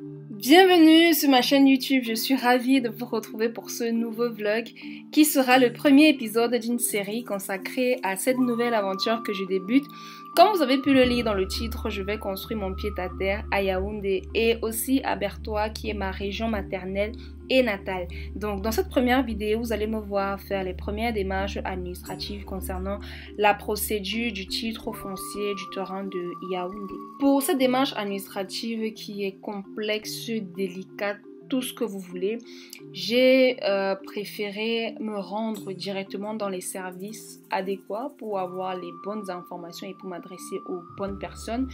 Bienvenue sur ma chaîne YouTube, je suis ravie de vous retrouver pour ce nouveau vlog qui sera le premier épisode d'une série consacrée à cette nouvelle aventure que je débute. Comme vous avez pu le lire dans le titre, je vais construire mon pied-à-terre à Yaoundé et aussi à Bertoua qui est ma région maternelle et natale. Donc dans cette première vidéo, vous allez me voir faire les premières démarches administratives concernant la procédure du titre foncier du terrain de Yaoundé. Pour cette démarche administrative qui est complexe, délicate, tout ce que vous voulez, j'ai préféré me rendre directement dans les services adéquats pour avoir les bonnes informations et pour m'adresser aux bonnes personnes,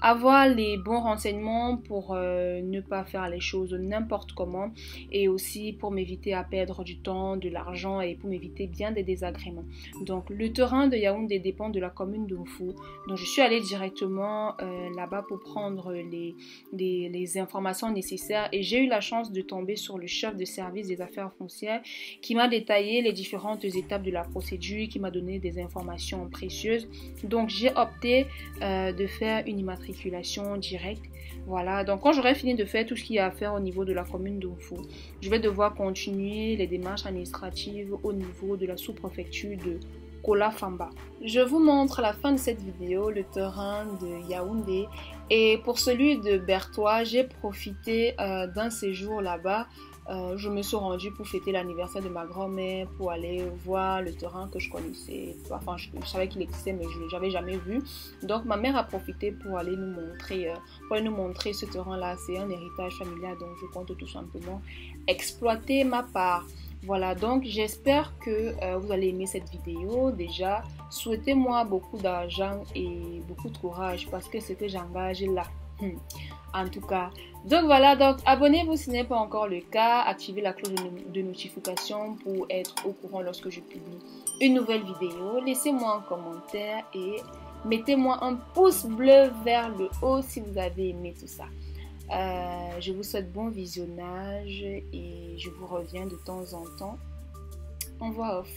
avoir les bons renseignements pour ne pas faire les choses n'importe comment et aussi pour m'éviter à perdre du temps, de l'argent et pour m'éviter bien des désagréments. Donc le terrain de Yaoundé dépend de la commune d'Oufou, donc je suis allée directement là-bas pour prendre les informations nécessaires et j'ai eu la chance de tomber sur le chef de service des affaires foncières qui m'a détaillé les différentes étapes de la procédure, qui m'a donné des informations précieuses. Donc j'ai opté de faire une immatriculation directe. Voilà, donc quand j'aurai fini de faire tout ce qu'il y a à faire au niveau de la commune d'Oufou, je vais devoir continuer les démarches administratives au niveau de la sous-préfecture de Kola Famba. Je vous montre à la fin de cette vidéo le terrain de Yaoundé et pour celui de Bertoua, j'ai profité d'un séjour là-bas. Je me suis rendue pour fêter l'anniversaire de ma grand-mère, pour aller voir le terrain que je connaissais. Enfin, je savais qu'il existait, mais je ne l'avais jamais vu. Donc, ma mère a profité pour aller nous montrer ce terrain-là. C'est un héritage familial, donc je compte tout simplement exploiter ma part. Voilà, donc j'espère que vous allez aimer cette vidéo. Déjà, souhaitez-moi beaucoup d'argent et beaucoup de courage parce que ce que j'engage là. En tout cas, donc voilà, donc abonnez-vous si ce n'est pas encore le cas, activez la cloche de notification pour être au courant lorsque je publie une nouvelle vidéo. Laissez-moi un commentaire et mettez-moi un pouce bleu vers le haut si vous avez aimé tout ça. Je vous souhaite bon visionnage et je vous reviens de temps en temps en voix off.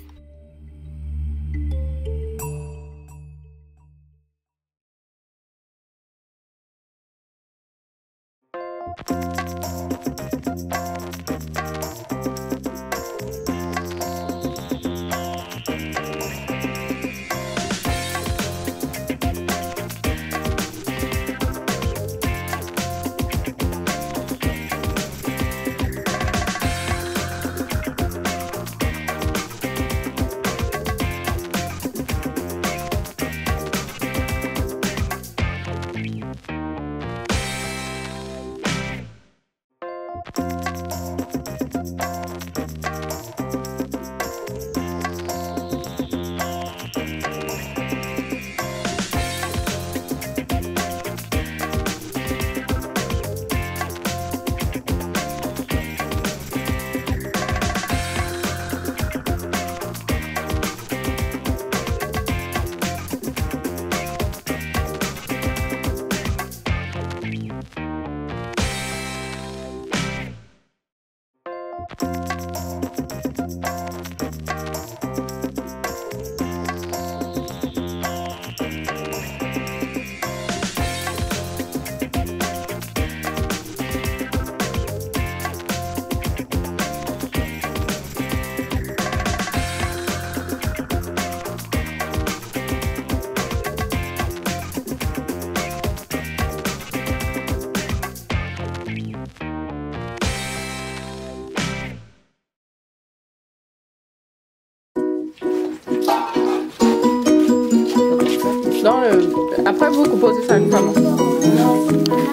Après, vous composez ça une femme.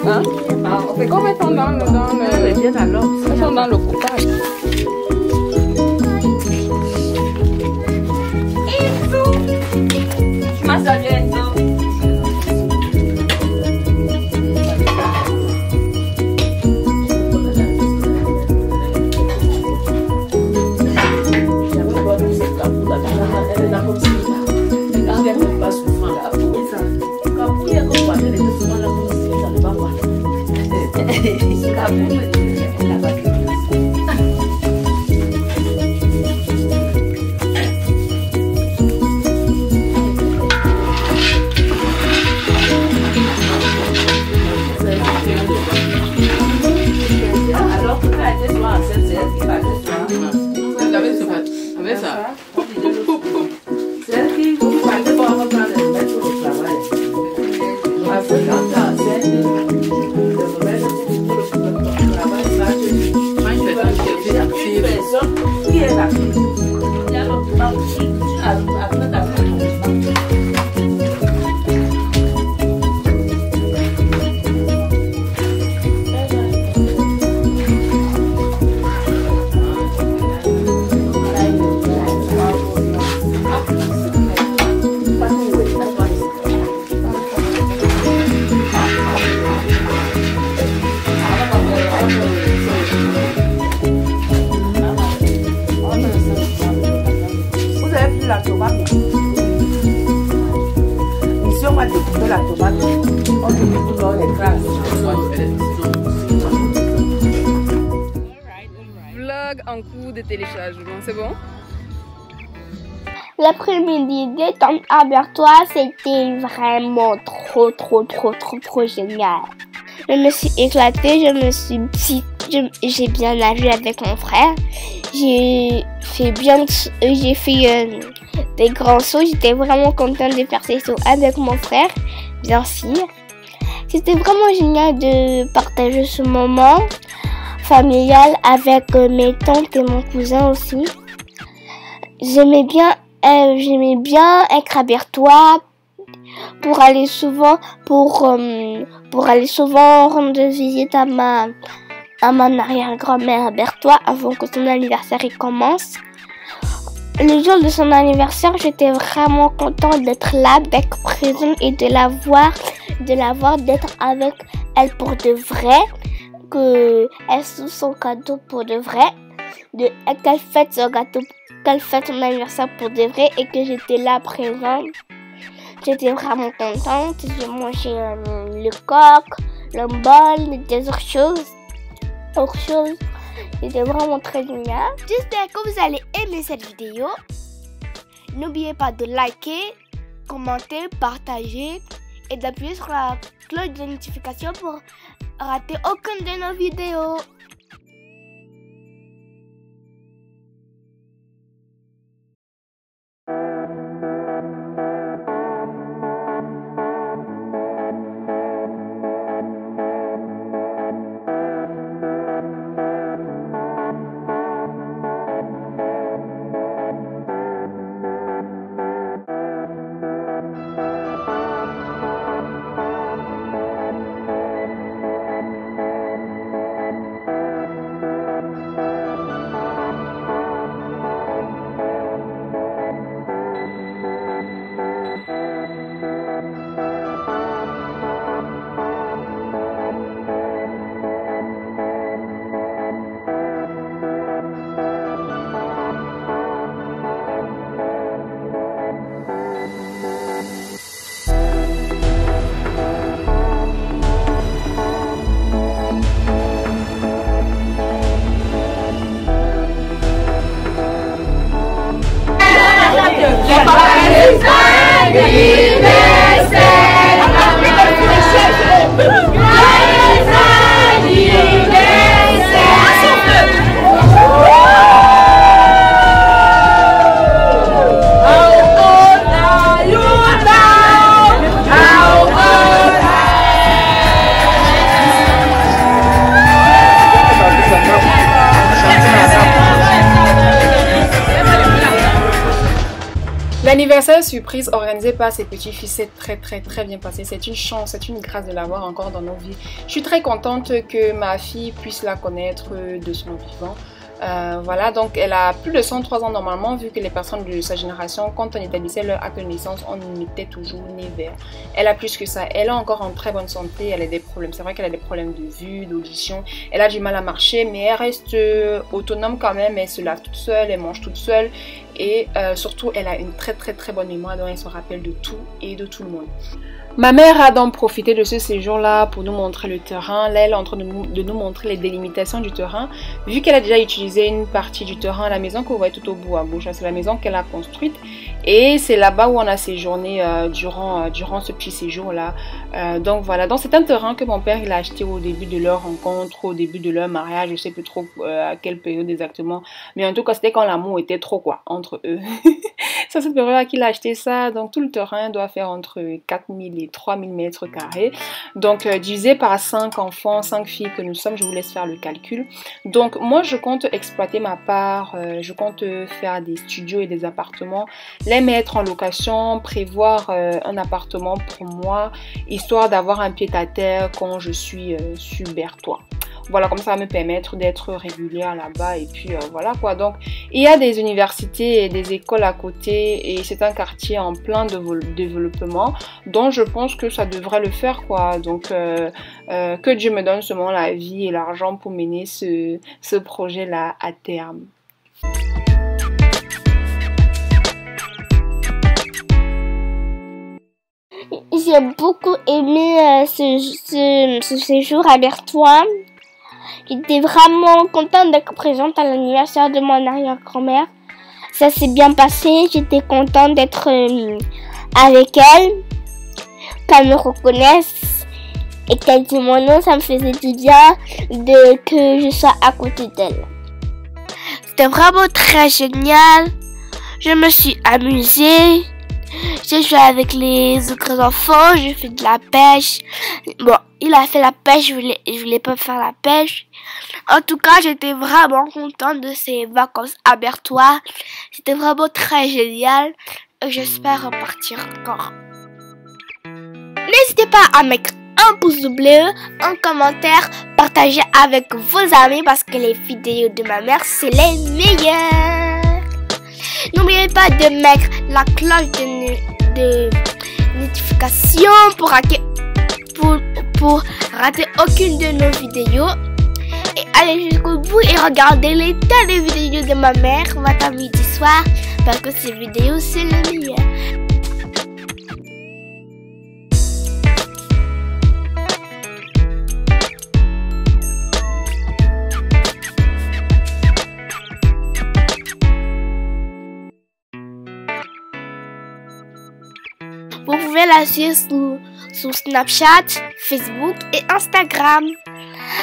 Hein? On fait combien de temps dans le... Elles sont dans le coupage. La tomate. Ici, on va découper la tomate. On découpe dans les grasses. Vlog en cours de téléchargement, c'est bon? L'après-midi détente à Bertois, c'était vraiment trop génial. Je me suis éclatée, j'ai bien nagé avec mon frère. J'ai fait des grands sauts. J'étais vraiment contente de faire ces sauts avec mon frère, bien sûr. C'était vraiment génial de partager ce moment familial avec mes tantes et mon cousin aussi. J'aimais bien être à Bertois pour aller souvent rendre visite à ma arrière-grand-mère à Bertois avant que son anniversaire commence. Le jour de son anniversaire, j'étais vraiment contente d'être là, d'être présente et de la voir, d'être avec elle pour de vrai, qu'elle souffre son cadeau pour de vrai, qu'elle fête son anniversaire pour de vrai et que j'étais là présente. J'étais vraiment contente. J'ai mangé le coq, le bol, des autres choses. C'était vraiment très génial. J'espère que vous allez aimer cette vidéo. N'oubliez pas de liker, commenter, partager et d'appuyer sur la cloche de notification pour rater aucune de nos vidéos. L'anniversaire surprise organisé par ces petits-fils s'est très bien passé. C'est une chance, c'est une grâce de l'avoir encore dans nos vies. Je suis très contente que ma fille puisse la connaître de son vivant. Voilà, donc elle a plus de 103 ans normalement, vu que les personnes de sa génération, quand on établissait leur acte de naissance, on mettait toujours nez vert. Elle a plus que ça, elle est encore en très bonne santé, elle a des problèmes. C'est vrai qu'elle a des problèmes de vue, d'audition, elle a du mal à marcher, mais elle reste autonome quand même, elle se lave toute seule, elle mange toute seule. Et surtout, elle a une très bonne mémoire, donc elle se rappelle de tout et de tout le monde. Ma mère a donc profité de ce séjour-là pour nous montrer le terrain. Là, elle est en train de nous montrer les délimitations du terrain. Vu qu'elle a déjà utilisé une partie du terrain, la maison que vous voyez tout au bout à gauche, c'est la maison qu'elle a construite. Et c'est là-bas où on a séjourné durant ce petit séjour-là. Donc voilà, donc c'est un terrain que mon père il a acheté au début de leur rencontre, au début de leur mariage. Je sais plus trop à quelle période exactement. Mais en tout cas, c'était quand l'amour était trop quoi. entre eux. C'est à cette période-là qu'il a acheté ça. Donc tout le terrain doit faire entre 4000 et 3000 mètres carrés. Donc divisé par 5 enfants, 5 filles que nous sommes, je vous laisse faire le calcul. Donc moi je compte exploiter ma part, je compte faire des studios et des appartements, les mettre en location, prévoir un appartement pour moi, histoire d'avoir un pied-à-terre quand je suis sur Berthois. Voilà, comme ça va me permettre d'être régulière là-bas et puis voilà quoi. Donc il y a des universités et des écoles à côté et c'est un quartier en plein développement, donc je pense que ça devrait le faire quoi. Donc que Dieu me donne seulement la vie et l'argent pour mener ce projet-là à terme. J'ai beaucoup aimé ce séjour à Berthois. J'étais vraiment contente d'être présente à l'anniversaire de mon arrière-grand-mère. Ça s'est bien passé. J'étais contente d'être avec elle, qu'elle me reconnaisse et qu'elle dise mon nom. Ça me faisait du bien que je sois à côté d'elle. C'était vraiment très génial. Je me suis amusée. J'ai joué avec les autres enfants, j'ai fait de la pêche. Bon, il a fait la pêche, je voulais pas faire la pêche. En tout cas, j'étais vraiment contente de ces vacances à Berthois. C'était vraiment très génial. J'espère repartir encore. N'hésitez pas à mettre un pouce bleu, un commentaire, partager avec vos amis parce que les vidéos de ma mère, c'est les meilleures. N'oubliez pas de mettre la cloche de notification pour rater aucune de nos vidéos. Et allez jusqu'au bout et regardez les tas de vidéos de ma mère matin, midi, soir. Parce que ces vidéos, c'est le meilleur. Vous pouvez la suivre sur Snapchat, Facebook et Instagram.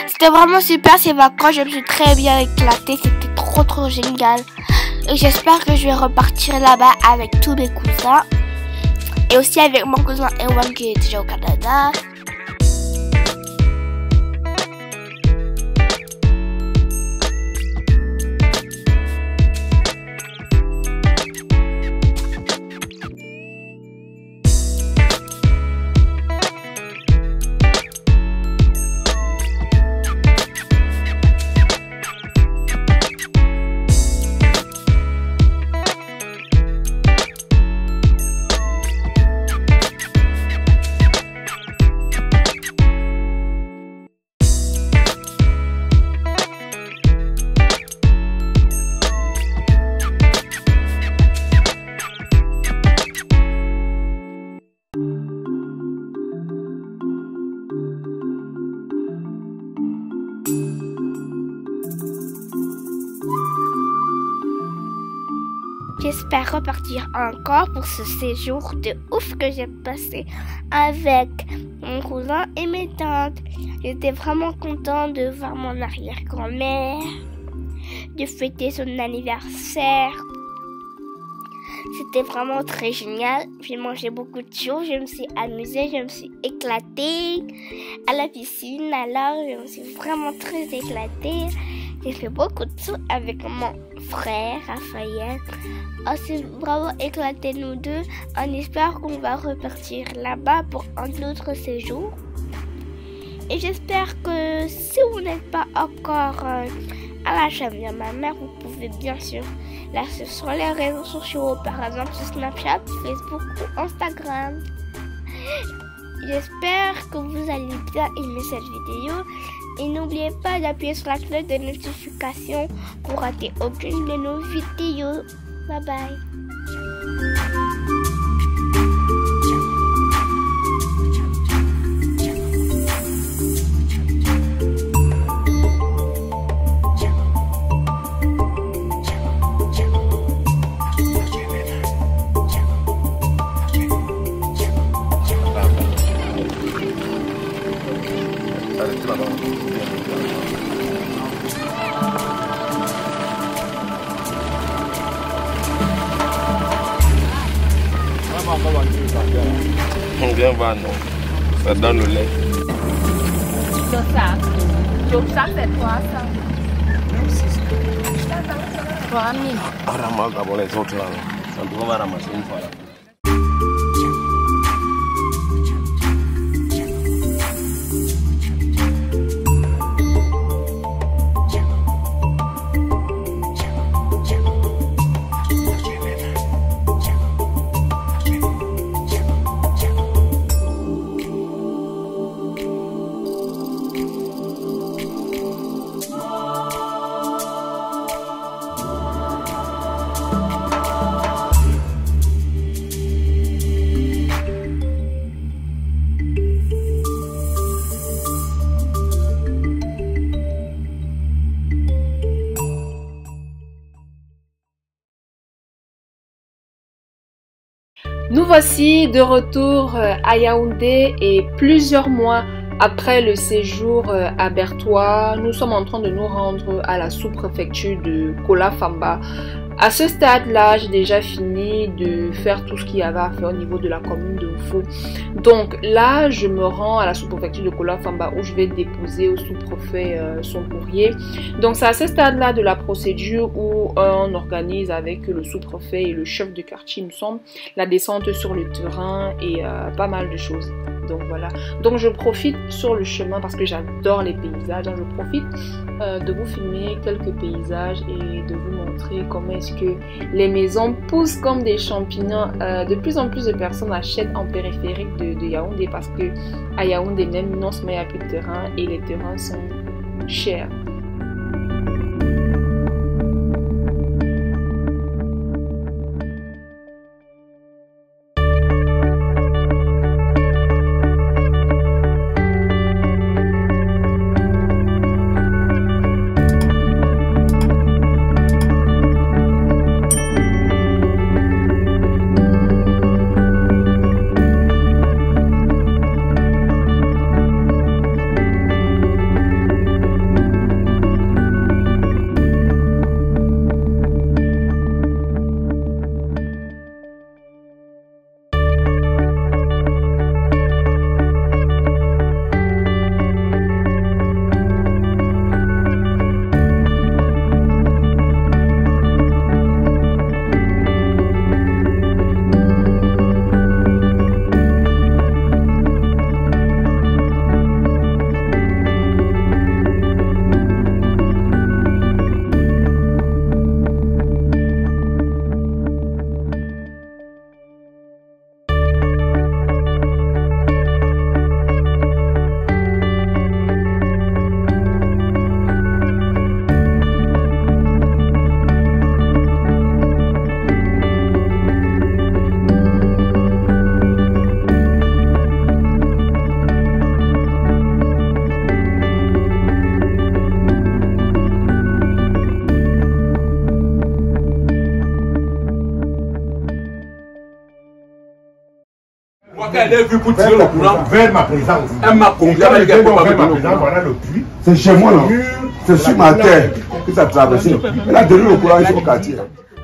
C'était vraiment super ces vacances, je me suis très bien éclatée, c'était trop génial. Et j'espère que je vais repartir là-bas avec tous mes cousins. Et aussi avec mon cousin Ewan qui est déjà au Canada. J'espère repartir encore pour ce séjour de ouf que j'ai passé avec mon cousin et mes tantes. J'étais vraiment contente de voir mon arrière-grand-mère, de fêter son anniversaire. C'était vraiment très génial. J'ai mangé beaucoup de choses, je me suis amusée, je me suis éclatée à la piscine. Alors, je me suis vraiment très éclatée. J'ai fait beaucoup de choses avec mon frère, Raphaël. On s'est vraiment éclaté nous deux. On espère qu'on va repartir là-bas pour un autre séjour. Et j'espère que si vous n'êtes pas encore à la chaîne de ma mère, vous pouvez bien sûr la suivre sur les réseaux sociaux, par exemple sur Snapchat, Facebook ou Instagram. J'espère que vous allez bien aimer cette vidéo. Et n'oubliez pas d'appuyer sur la cloche de notification pour rater aucune de nos vidéos. Bye bye. Viens voir, non. Ça donne le lait. Ça, c'est quoi ça? 3000. Ah, ramasse d'abord les autres là. On va ramasser une fois là. Nous voici de retour à Yaoundé et plusieurs mois après le séjour à Bertoua, nous sommes en train de nous rendre à la sous-préfecture de Kola Famba. À ce stade-là, j'ai déjà fini de faire tout ce qu'il y avait à faire au niveau de la commune de Oufou. Donc là, je me rends à la sous-préfecture de Kola Famba où je vais déposer au sous-préfet son courrier. Donc c'est à ce stade-là de la procédure où on organise avec le sous-préfet et le chef de quartier, il me semble, la descente sur le terrain et pas mal de choses. Donc voilà. Donc je profite sur le chemin parce que j'adore les paysages. Donc je profite de vous filmer quelques paysages et de vous montrer comment est-ce que les maisons poussent comme des champignons. De plus en plus de personnes achètent en périphérique de Yaoundé parce que à Yaoundé même non seulement il n'y a plus de terrain et les terrains sont chers. Elle est vue pour tirer le courant. Vers ma présence. Elle m'a confié avec elle pour pas me courant. Voilà le puits. C'est chez moi là. C'est sur ma terre que ça traverse. Elle a donné le courant ici au quartier.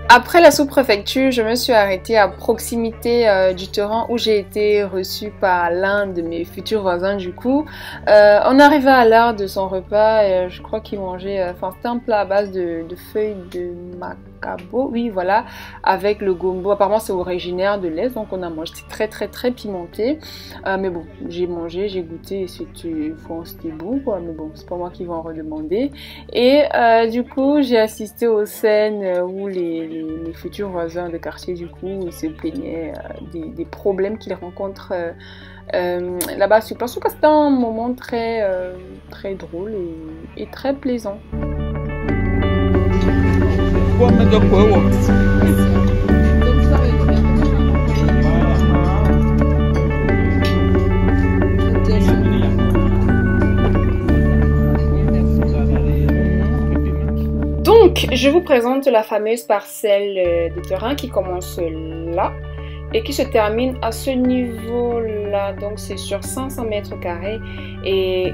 Après la sous-préfecture, je me suis arrêtée à proximité du terrain où j'ai été reçue par l'un de mes futurs voisins du coup. On arrivait à l'heure de son repas et je crois qu'il mangeait, c'était un plat à base de feuilles de macabo, oui voilà, avec le gombo. Apparemment c'est originaire de l'Est, donc on a mangé, c'était très pimenté. Mais bon, j'ai mangé, j'ai goûté et c'était bon quoi, mais bon, c'est pas moi qui vais en redemander. Et du coup, j'ai assisté aux scènes où les futurs voisins de quartier du coup ils se plaignaient des problèmes qu'ils rencontrent là-bas sur place. C'était un moment très drôle et très plaisant. Donc, je vous présente la fameuse parcelle de terrain qui commence là et qui se termine à ce niveau-là. Donc, c'est sur 500 mètres carrés et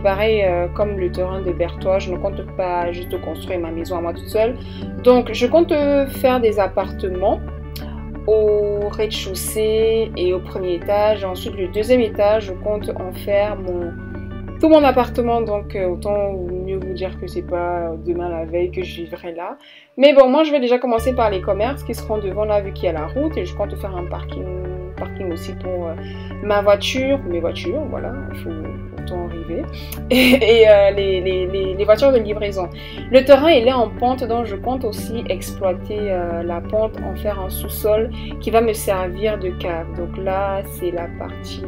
pareil comme le terrain de Bertoua, je ne compte pas juste construire ma maison à moi toute seule. Donc, je compte faire des appartements au au rez-de-chaussée et au premier étage. Ensuite, le deuxième étage, je compte en faire tout mon appartement, donc autant mieux vous dire que c'est pas demain la veille que je vivrai là. Mais bon, moi je vais déjà commencer par les commerces qui seront devant là vu qu'il y a la route, et je compte faire un parking aussi pour mes voitures, voilà, il faut autant arriver, et les voitures de livraison. Le terrain il est en pente, donc je compte aussi exploiter la pente, en faire un sous-sol qui va me servir de cave. Donc là c'est la partie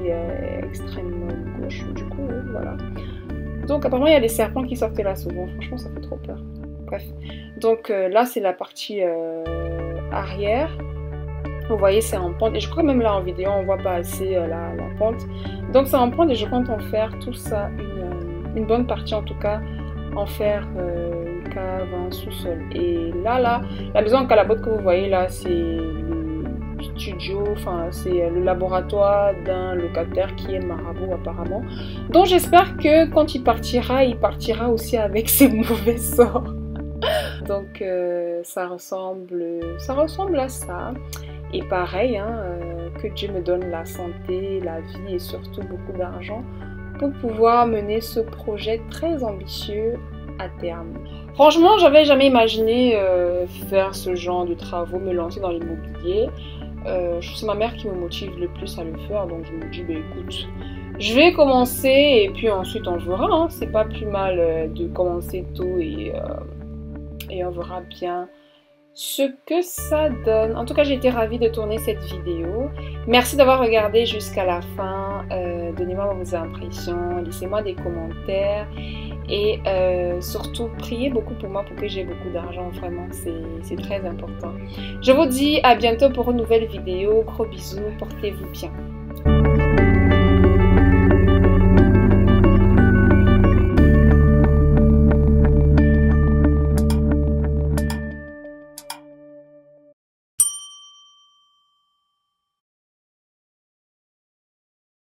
extrêmement gauche du coup, voilà. Donc apparemment il y a des serpents qui sortent là souvent, franchement ça fait trop peur. Bref, donc là c'est la partie arrière. Vous voyez c'est en pente, et je crois même là en vidéo on voit pas assez la pente. Donc c'est en pente et je compte en faire tout ça, une bonne partie en tout cas, en faire une cave, un sous-sol. Et là, la maison en calabote que vous voyez là, c'est le studio, enfin c'est le laboratoire d'un locataire qui est marabout apparemment. Donc j'espère que quand il partira aussi avec ses mauvais sorts. Donc ça ressemble à ça. Et pareil, que Dieu me donne la santé, la vie et surtout beaucoup d'argent pour pouvoir mener ce projet très ambitieux à terme. Franchement, j'avais jamais imaginé faire ce genre de travaux, me lancer dans l'immobilier. C'est ma mère qui me motive le plus à le faire, donc je me dis, écoute, je vais commencer et puis ensuite on verra. C'est pas plus mal de commencer tôt et on verra bien ce que ça donne. En tout cas, j'ai été ravie de tourner cette vidéo. Merci d'avoir regardé jusqu'à la fin. Donnez-moi vos impressions, laissez-moi des commentaires et surtout, priez beaucoup pour moi pour que j'ai beaucoup d'argent. Vraiment, c'est très important. Je vous dis à bientôt pour une nouvelle vidéo. Gros bisous, portez-vous bien.